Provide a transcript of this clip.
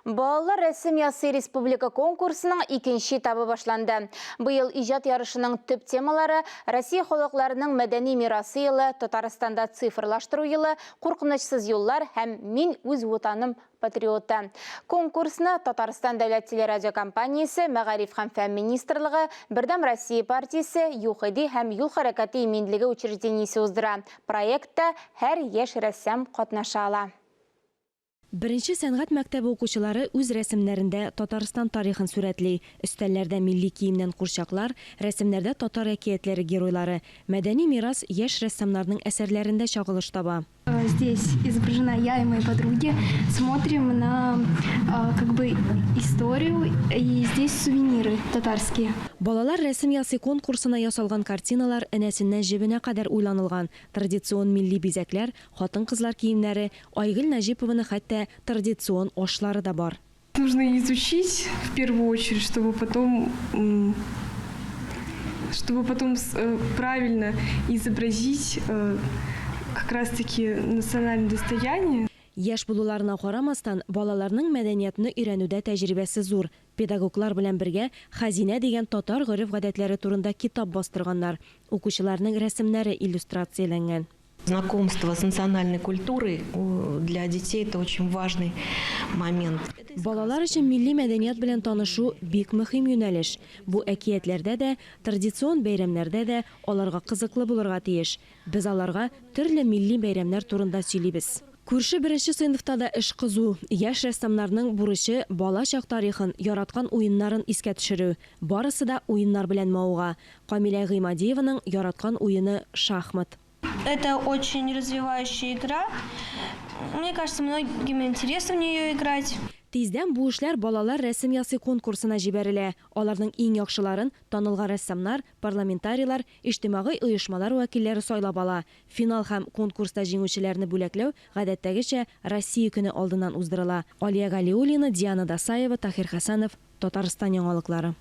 Балалар рәсем ясы республика конкурсының икенче этабы башланды. Быел ижад ярышының төп темалары Россия халыкларының мәдәни мирасы елы, Татарстанда цифрлаштыру елы, куркынычсыз юллар һәм мин үз ватаным патриоты. Конкурсны Татарстан дәүләт телерадиокомпаниясе, Мәгариф һәм фән министрлыгы, Бердәм Россия партиясе, ЮХИДИ һәм Юл хәрәкәте иминлеге учреждениесе уздыра. Проектта һәр яшь рәссам катнаша ала. Беренче сәнгать мәктәбе укучылары үз рәсемнәрендә Татарстан тарихын сүрәтли. Өстәлләрдә милли киемнән курчаклар, рәсемнәрдә татар әкиятләре геройлары. Мәдәни мирас яшь рәссамнарның әсәрләрендә чагылыш таба. Здесь изображена я и мои подруги. Смотрим на историю, и здесь сувениры татарские. Балалар рәсем ясы конкурсына ясалган картиналар энәсеннән җебенә кадәр уйланылган. Традицион милли бизәкләр, хатын-кызлар киемнәре, Айгөл Нәҗипованың хәтта традицион ашлары да бар. Нужно изучить в первую очередь, чтобы потом правильно изобразить как раз-таки национальное достояние. Яшь булуларына карамастан, балаларның мәдәниятны өйрәнүдә тәҗрибәсе зур. Педагоглар белән бергә Хазинә дигән татар гореф-гадәтләре турында китап бастырганнар. Укучыларның рәсемнәре иллюстрацияләнгән. Знакомство с национальной культурой для детей – это очень важный момент. Балалар өчен милли мәдәният белән танышу бик мөһим юнәлеш. Бу әкиятләрдә дә, традицион бәйрәмнәрдә дә аларга кызыклы булырга тиеш. Без аларга төрле милли бәйрәмнәр турында сөйлибез. Күрше беренче сыйныфта да эш кызу. Яшь рәссамнарның бурычы бала чак тарихын, яраткан уеннарын искә төшерү. Барысы да уеннар белән мауга. Камилә Гыймадиеваның яраткан уены шахмат. Это очень развивающая игра. Мне кажется, многим интересно в нее играть. Тиздән бу эшләр балалар рәсем ясы конкурсына җибәрелә. Аларның иң яхшыларын танылган рәссамнар, парламентарийлар, иҗтимагый оешмалар вәкилләре сайлап ала. Финал һәм конкурста җиңүчеләрне бүләкләү гадәттәгечә Россия көне алдыннан уздырыла. Алия Галиуллина, Диана Дасаева, Тахир Хасанов, Татарстан яңалыклары.